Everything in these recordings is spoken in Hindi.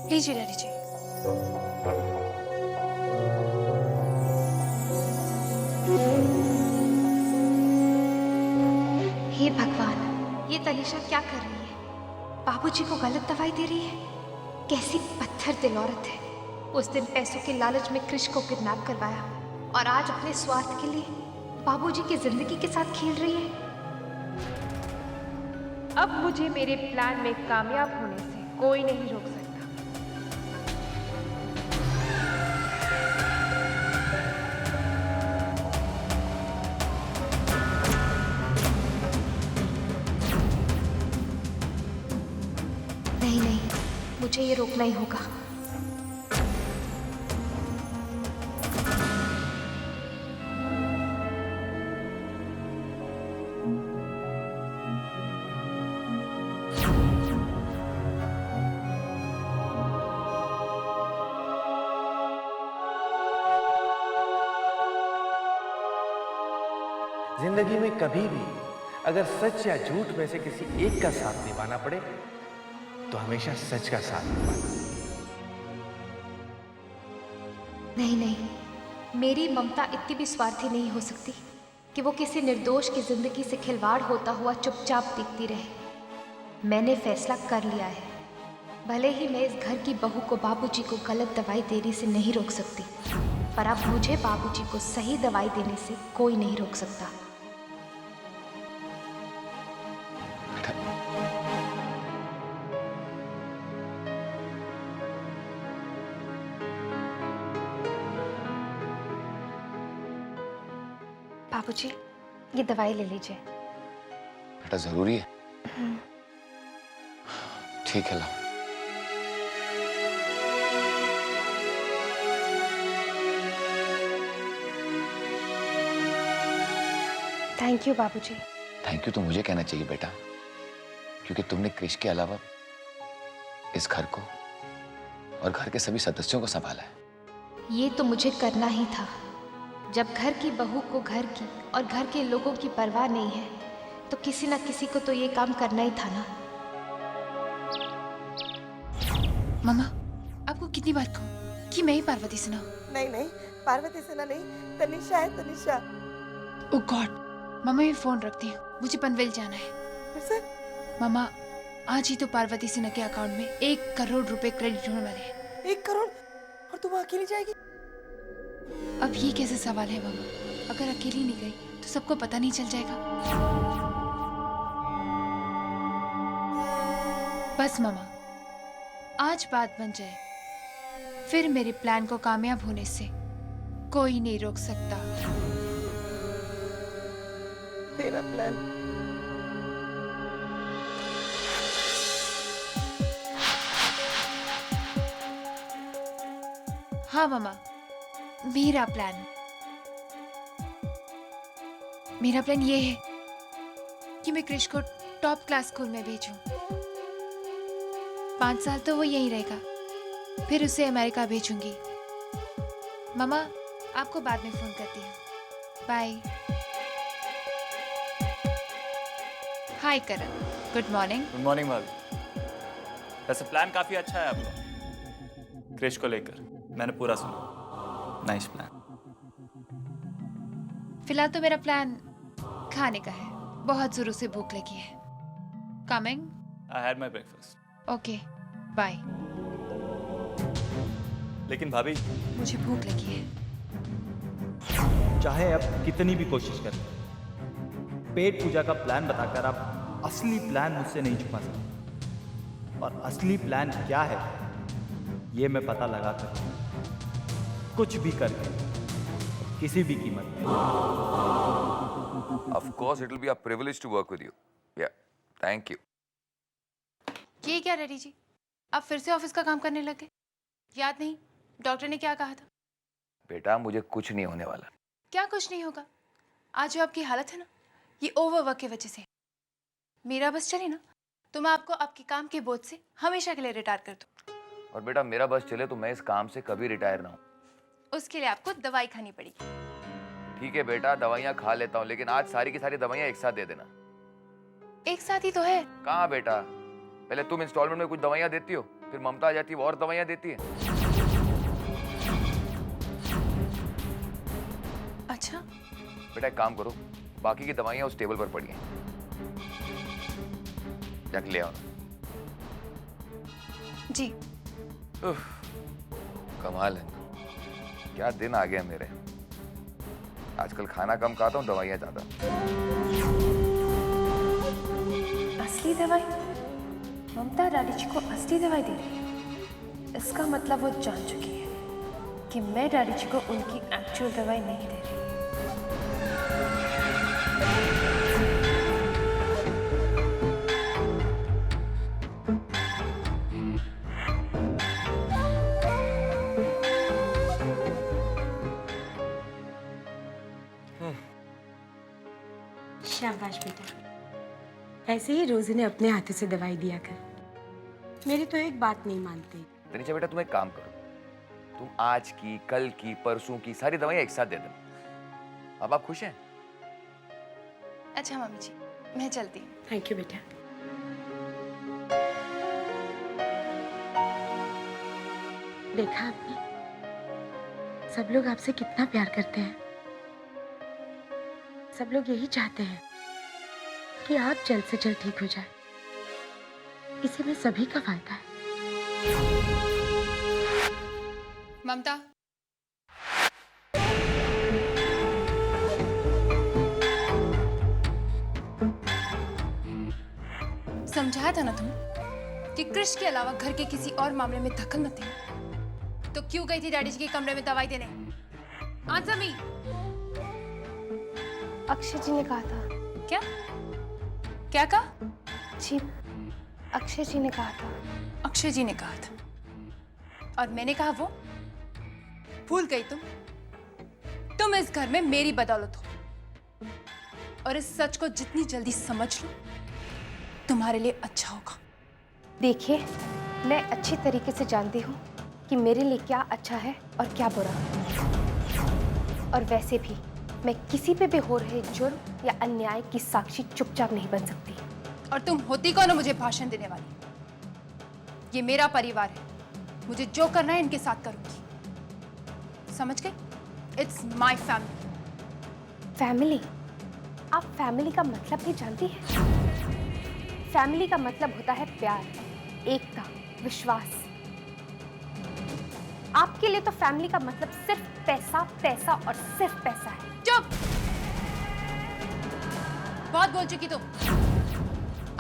लीजिए डैडी जी। हे भगवान, ये तनिषा क्या कर रही है? बाबूजी को गलत दवाई दे रही है। कैसी पत्थर दिल औरत है। उस दिन पैसों के लालच में कृष को किडनैप करवाया और आज अपने स्वार्थ के लिए बाबूजी की जिंदगी के साथ खेल रही है। अब मुझे मेरे प्लान में कामयाब होने से कोई नहीं रोक सकता। नहीं नहीं, मुझे ये रोकना ही होगा। जिंदगी में कभी भी अगर सच या झूठ में से किसी एक का साथ निभाना पड़े तो हमेशा सच का साथ निभाना। नहीं नहीं, मेरी ममता इतनी भी स्वार्थी नहीं हो सकती कि वो किसी निर्दोष की जिंदगी से खिलवाड़ होता हुआ चुपचाप देखती रहे। मैंने फैसला कर लिया है। भले ही मैं इस घर की बहू को बाबूजी को गलत दवाई देने से नहीं रोक सकती, पर अब मुझे बाबूजी को सही दवाई देने से कोई नहीं रोक सकता। बाबूजी, ये दवाई ले लीजिए। बेटा जरूरी है? ठीक है, लाओ। थैंक यू बाबूजी। थैंक यू तो मुझे कहना चाहिए बेटा, क्योंकि तुमने कृष के अलावा इस घर को और घर के सभी सदस्यों को संभाला है। ये तो मुझे करना ही था। जब घर की बहू को घर की और घर के लोगों की परवाह नहीं है तो किसी ना किसी को तो ये काम करना ही था ना। मामा, आपको कितनी बार कहूँ कि मैं ही पार्वती सिन्हा हूँ? नहीं नहीं, पार्वती सिन्हा नहीं, तनिषा है, तनिषा। ओह गॉड, मामा मैं फोन रखती हूँ, मुझे पनवेल जाना है। फिर से? मामा, आज ही तो पार्वती सिन्हा के अकाउंट में 1 करोड़ रुपए क्रेडिट होने वाले हैं। 1 करोड़? और तुम अकेली जाएगी? अब ये कैसे सवाल है मामा? अगर अकेली नहीं गई तो सबको पता नहीं चल जाएगा? बस मामा, आज बात बन जाए, फिर मेरे प्लान को कामयाब होने से कोई नहीं रोक सकता। तेरा प्लान? हाँ मामा, मेरा प्लान ये है कि मैं कृष को टॉप क्लास स्कूल में भेजूं। 5 साल तो वो यहीं रहेगा, फिर उसे अमेरिका भेजूंगी। मामा, आपको बाद में फोन करती हूँ। बाय। हाय करण, गुड मॉर्निंग। गुड मॉर्निंग भाभी। वैसे प्लान काफी अच्छा है आपका, क्रिश को लेकर। मैंने पूरा सुना। Nice plan. फिलहाल तो मेरा प्लान खाने का है, बहुत जोरों से भूख लगी है। Coming? I had my breakfast. Okay, bye. लेकिन भाभी, मुझे भूख लगी है। चाहे आप कितनी भी कोशिश करें, पेट पूजा का प्लान बताकर आप असली प्लान मुझसे नहीं छुपा सकते। और असली प्लान क्या है ये मैं पता लगा कर कुछ भी करके, किसी भी कीमत पे। Of course, it will be a privilege to work with you. Yeah, thank you. ये क्या डैडी जी, आप फिर से ऑफिस का काम करने लगे? याद नहीं डॉक्टर ने क्या कहा था? बेटा मुझे कुछ नहीं होने वाला। क्या कुछ नहीं होगा? आज जो आपकी हालत है ना, ये ओवरवर्क की वजह से है। मेरा बस चले ना तो मैं आपको आपके काम के बोझ से हमेशा के लिए रिटायर कर दूं। और बेटा मेरा बस चले तो मैं इस काम से कभी रिटायर ना हूँ। उसके लिए आपको दवाई खानी पड़ेगी। ठीक है बेटा, दवाइयाँ खा लेता हूँ, लेकिन आज सारी की सारी दवाइयाँ एक साथ दे देना। एक साथ ही तो है। कहाँ बेटा, पहले तुम इंस्टॉलमेंट में कुछ दवाइयाँ देती हो, फिर ममता आ जाती है, वो और दवाइयां देती है। अच्छा, बेटा एक काम करो, बाकी की दवाइयां उस टेबल पर पड़ी हैं, जाके ले आओ। जी। उफ, कमाल है, क्या दिन आ गया मेरे। आजकल खाना कम खाता हूँ, दवाइयाँ ज्यादा। असली दवाई? ममता डैडी जी को असली दवाई दे रही है। इसका मतलब वो जान चुकी है कि मैं डैडी जी को उनकी एक्चुअल दवाई नहीं दे रही। शाबाश बेटा, ऐसे ही रोज इन्हें अपने हाथों से दवाई दिया कर। मेरी तो एक बात नहीं मानते। तनीषा बेटा तुम एक काम करो, तुम आज की, कल की, परसों की सारी दवाइयाँ एक साथ दे दो। अब आप खुश हैं? अच्छा मम्मी जी, मैं चलती हूँ। थैंक यू बेटा। देखा आपने, सब लोग आपसे कितना प्यार करते हैं। सब लोग यही चाहते हैं कि आप जल्द से जल्द ठीक हो जाए। इसी में सभी का फायदा है। ममता, समझाया था ना तुम कि कृष के अलावा घर के किसी और मामले में दखल मत देना, तो क्यों गई थी डैडी जी के कमरे में दवाई देने? Answer me. अक्षय जी ने कहा था। क्या क्या कहा? जी, अक्षय जी ने कहा था। अक्षय जी ने कहा था और मैंने कहा वो? भूल गई तुम इस घर में मेरी बदौलत हो, और इस सच को जितनी जल्दी समझ लो तुम्हारे लिए अच्छा होगा। देखिए, मैं अच्छी तरीके से जानती हूँ कि मेरे लिए क्या अच्छा है और क्या बुरा। और वैसे भी मैं किसी पे भी हो रहे जुर्म या अन्याय की साक्षी चुपचाप नहीं बन सकती। और तुम होती कौन हो मुझे भाषण देने वाली? ये मेरा परिवार है, मुझे जो करना है इनके साथ करूंगी, समझ गई? It's my family. फैमिली? आप फैमिली का मतलब भी जानती हैं? फैमिली का मतलब होता है प्यार, एकता, विश्वास। आपके लिए तो फैमिली का मतलब सिर्फ पैसा, पैसा और सिर्फ पैसा है। चुप! बहुत बोल चुकी तुम,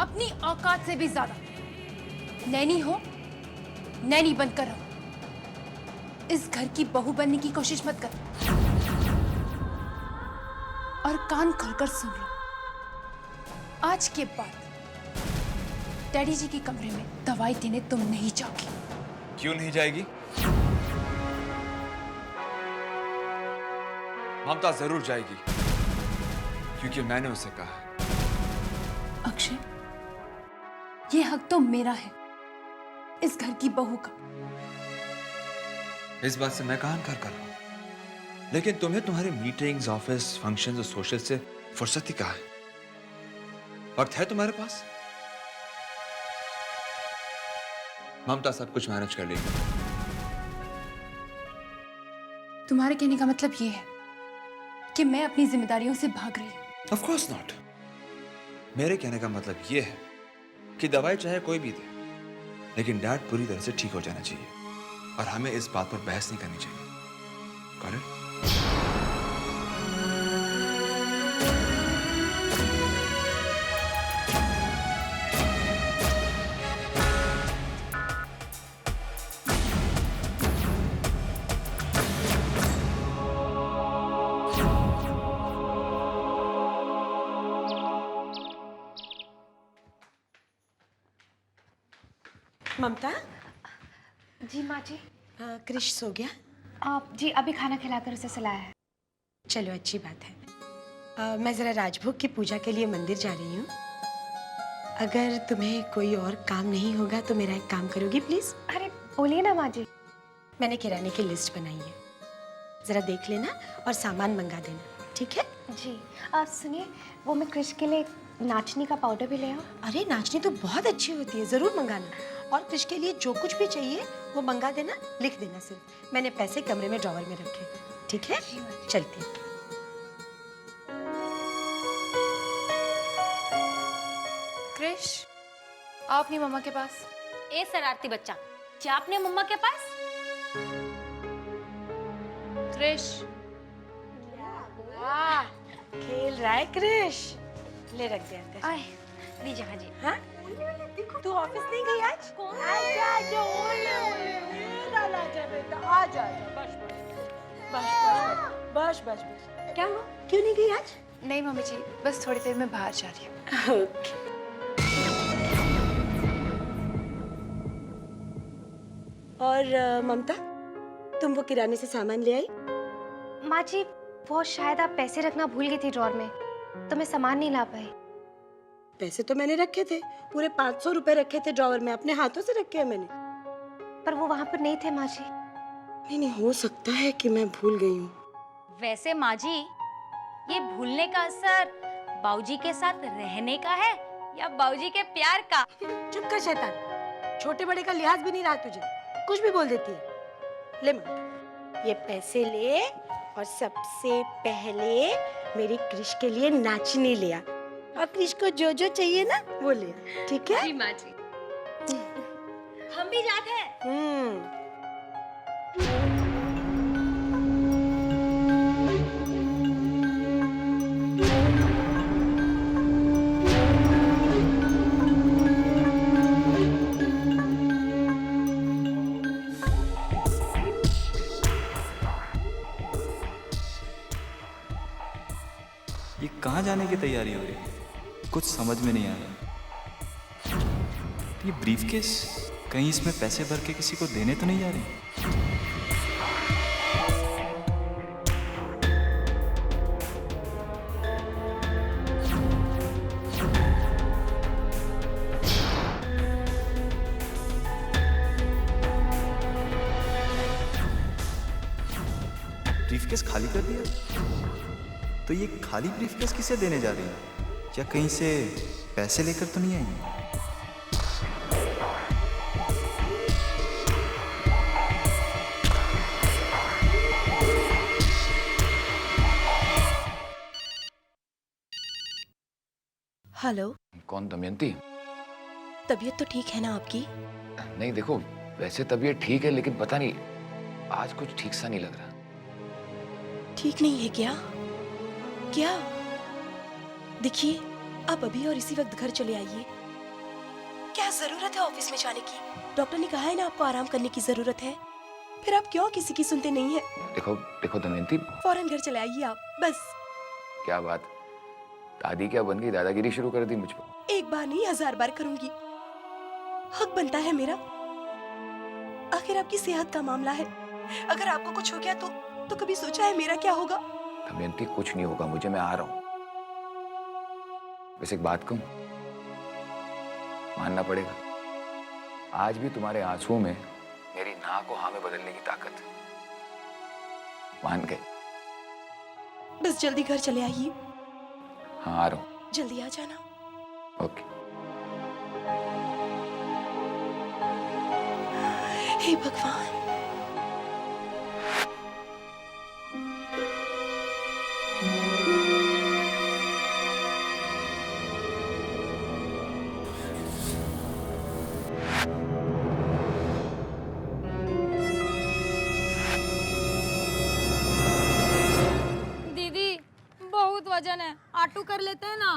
अपनी औकात से भी ज्यादा। नैनी हो, नैनी बनकर रहो। इस घर की बहू बनने की कोशिश मत कर। और कान खोलकर सुन लो, आज के बाद डैडी जी के कमरे में दवाई देने तुम नहीं जाओगी। क्यों नहीं जाएगी? ममता जरूर जाएगी, क्योंकि मैंने उसे कहा। अक्षय, ये हक तो मेरा है, इस घर की बहू का। इस बात से मैं कहां इनकार कर रहा हूं, लेकिन तुम्हें तुम्हारे मीटिंग्स, ऑफिस, फंक्शंस और सोशल से फुर्सत ही कहां है? वक्त है तुम्हारे पास? ममता सब कुछ मैनेज कर लेगी। तुम्हारे कहने का मतलब ये है कि मैं अपनी जिम्मेदारियों से भाग रही हूं? Of course not. मेरे कहने का मतलब ये है कि दवाई चाहे कोई भी दे, लेकिन डैड पूरी तरह से ठीक हो जाना चाहिए, और हमें इस बात पर बहस नहीं करनी चाहिए। Got it? ममता? जी माँ जी। कृष सो गया? आप जी अभी खाना खिलाकर उसे सुलाया है। चलो अच्छी बात है। मैं जरा राजभोग की पूजा के लिए मंदिर जा रही हूँ। अगर तुम्हें कोई और काम नहीं होगा तो मेरा एक काम करोगी प्लीज? अरे बोलिए ना माँ जी। मैंने किराने की लिस्ट बनाई है, जरा देख लेना और सामान मंगा देना, ठीक है? जी। आप सुनिए, वो मैं कृष के लिए नाचनी का पाउडर भी ले आऊँ? अरे नाचनी तो बहुत अच्छी होती है, जरूर मंगाना। और कृष के लिए जो कुछ भी चाहिए वो मंगा देना, लिख देना सिर्फ। मैंने पैसे कमरे में ड्रॉवर में रखे, ठीक है? चलती हूँ। कृष, आओ अपनी मम्मा के पास। ए शरारती बच्चा, जा अपने मम्मा के पास। कृष, खेल रहा है कृष, ले रख दे अंदर। आए लीजिए हाँ जी। हाँ? तू ऑफिस नहीं गई आज? आजा आजा, ओले ओले, आजा बेटा, आजा आजा, बस बस बस बस बस। क्या हुआ? क्यों नहीं गई आज? नहीं मम्मी जी, बस थोड़ी देर में बाहर जा रही हूँ। ओके। और ममता, तुम वो किराने से सामान ले आई? माँ जी, वो शायद आप पैसे रखना भूल गई थी ड्रॉर में, तो मैं सामान नहीं ला पाई। पैसे तो मैंने रखे थे, पूरे 500 रुपए रखे थे ड्रॉवर में, अपने हाथों से रखे हैं मैंने। पर वो वहाँ पर नहीं थे माँ जी। नहीं, हो सकता है कि मैं भूल गई हूँ। वैसे माँ जी, ये भूलने का असर बाऊजी के साथ रहने का है या बाऊजी के प्यार का? चुप कर शैतान, छोटे बड़े का लिहाज भी नहीं रहा तुझे, कुछ भी बोल देती है। ले ममता, ये पैसे ले और सबसे पहले मेरी कृष के लिए नाचनी ले आ, और कृष को जो जो चाहिए ना वो ले आ, ठीक है? जी माँ जी। हम भी जाते हैं। ये कहाँ जाने की तैयारी हो रही है? कुछ समझ में नहीं आ रहा। ये ब्रीफकेस कहीं इसमें पैसे भर के किसी को देने तो नहीं जा रही? ब्रीफकेस खाली कर दिया? तो ये खाली ब्रीफकेस किसे देने जा रही है? या कहीं से पैसे लेकर तो नहीं आएंगे? हेलो। कौन, दमयंती? तबीयत तो ठीक है ना आपकी? नहीं देखो, वैसे तबीयत ठीक है, लेकिन पता नहीं आज कुछ ठीक सा नहीं लग रहा। ठीक नहीं है क्या? क्या? देखिए, आप अभी और इसी वक्त घर चले आइए। क्या जरूरत है ऑफिस में जाने की? डॉक्टर ने कहा है ना आपको आराम करने की जरूरत है। फिर आप क्यों किसी की सुनते नहीं है? देखो देखो दमयंती, फौरन घर चले आइए आप, बस। क्या बात, दादी क्या बन गई, दादागिरी शुरू कर दी मुझ पर? एक बार नहीं 1000 बार करूंगी, हक बनता है मेरा। आखिर आपकी सेहत का मामला है, अगर आपको कुछ हो गया तो कभी सोचा है मेरा क्या होगा? दमयंती कुछ नहीं होगा मुझे, मैं आ रहा हूँ। वैसे एक बात कहूं, मानना पड़ेगा, आज भी तुम्हारे आंसुओं में मेरी ना को हाँ में बदलने की ताकत है। मान गए? बस जल्दी घर चले आइए। हाँ आ रहा हूँ। जल्दी आ जाना। ओके। हे भगवान। वजन है, ऑटो कर लेते हैं ना।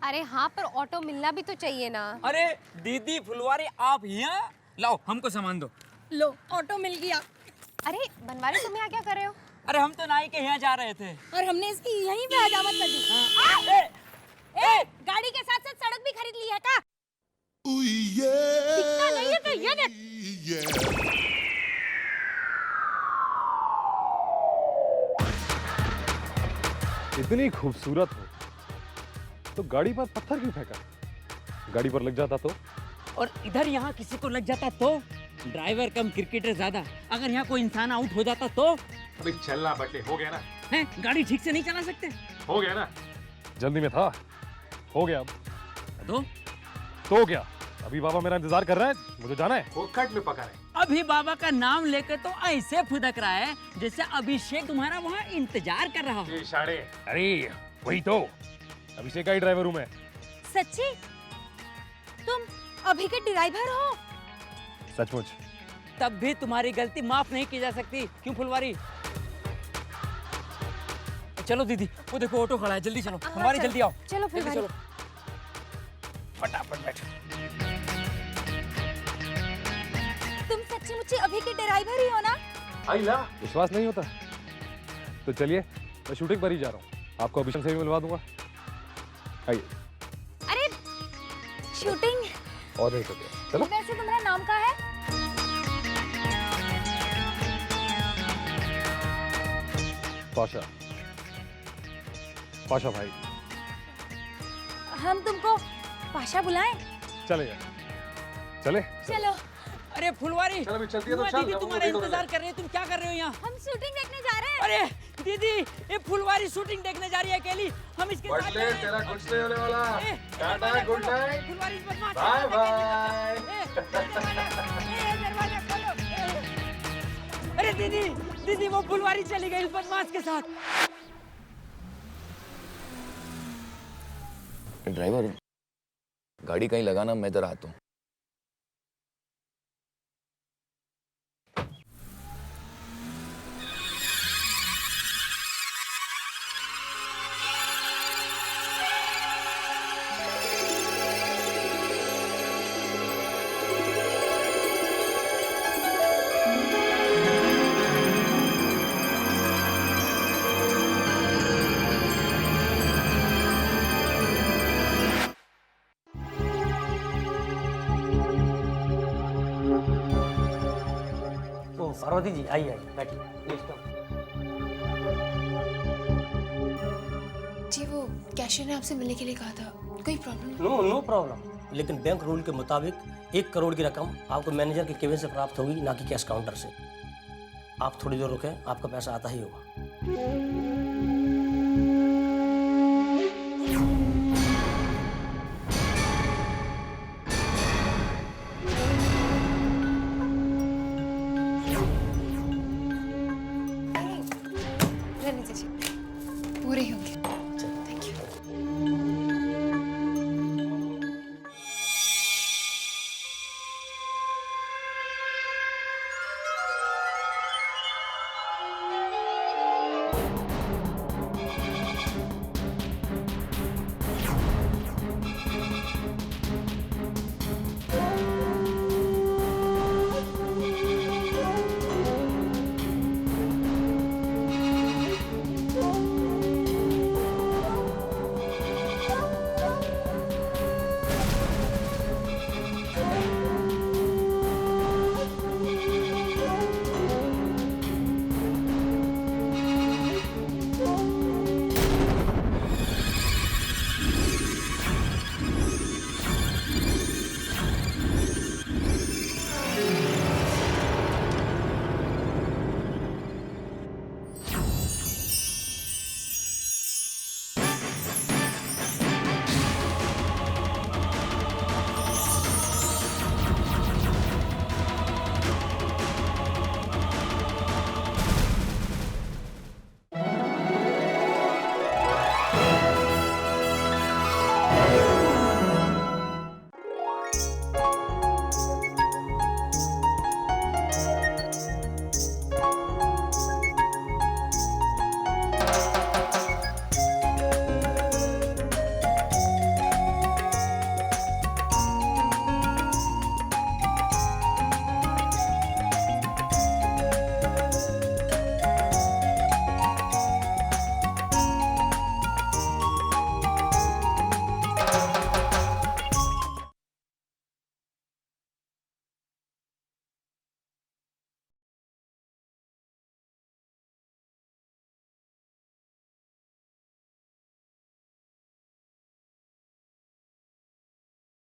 अरे हाँ, पर ऑटो मिलना भी तो चाहिए ना। अरे दीदी फुलवारी, आप यहाँ लाओ, हमको सामान दो। लो ऑटो मिल गया। अरे बनवारी, तुम यहाँ क्या कर रहे हो? अरे हम तो नाई के यहाँ जा रहे थे और हमने इसकी यहीं पे हजामत कर दी। गाड़ी के साथ साथ सड़क भी खरीद ली है का? दिखता नहीं है तो ये देख। इतनी खूबसूरत हो तो गाड़ी पर पत्थर क्यों फेंका? गाड़ी पर लग जाता तो? और इधर यहाँ किसी को लग जाता तो? ड्राइवर कम क्रिकेटर ज्यादा, अगर यहाँ कोई इंसान आउट हो जाता तो? अभी चलना बटे, हो गया ना? हैं, गाड़ी ठीक से नहीं चला सकते? हो गया ना, जल्दी में था, हो गया। अब तो क्या? अभी बाबा मेरा इंतजार कर रहा है, मुझे जाना है। फोकट में पका रहे। अभी बाबा का नाम लेकर तो ऐसे फुदक रहा है जैसे अभिषेक तुम्हारा वहाँ इंतजार कर रहा हो। साढ़े, अरे वही तो अभिषेक का ही ड्राइवर हूँ मैं। सच्ची? तुम अभी के ड्राइवर हो? सचमुच। तब भी तुम्हारी गलती माफ नहीं की जा सकती, क्यों फुलवारी? चलो दीदी, वो देखो ऑटो खड़ा है, जल्दी चलो। हमारी जल्दी आओ। चलो जल्दी फुलवारी। चलो, फटाफट बैठो। तुम सच्ची मुच्ची अभी के ड्राइवर ही हो ना? आइला, विश्वास नहीं होता तो चलिए, मैं शूटिंग पर ही जा रहा हूँ, आपको अभिषेक से भी मिलवा दूंगा। आइए। अरे शूटिंग और नहीं तो क्या, चलो। वैसे तुम्हारा नाम क्या है? पाशा, पाशा भाई। हम तुमको पाशा बुलाएं? चलेगा, चले। चलो। अरे फुलवारी, चलो अभी चलती है तो बुआ चल, दीदी वो तुम्हारा देखो इंतजार कर रही है, तुम क्या कर रहे हो यहाँ? हम शूटिंग देखने जा रहे हैं। अरे दीदी, ये फुलवारी शूटिंग देखने जा रही है अकेली, हम इसके साथ बटले, तेरा कुछ नहीं होने वाला। टाटा, गुड नाइट, फुलवारी बदमाश। Bye bye. दरवाजा खोलो। अरे दीदी, दीदी वो फुलवारी चली गई उस बदमाश के साथ। ड्राइवर, गाड़ी कहीं लगाना, मैं इधर आता हूँ। पार्वती जी आइए आइए बैठिए प्लीज कम। जी वो कैशियर ने आपसे मिलने के लिए कहा था, कोई प्रॉब्लम? नो प्रॉब्लम, लेकिन बैंक रूल के मुताबिक 1 करोड़ की रकम आपको मैनेजर के केबिन से प्राप्त होगी, ना कि कैश काउंटर से। आप थोड़ी देर रुकें, आपका पैसा आता ही होगा। रहने दीजिए, पूरे होंगे।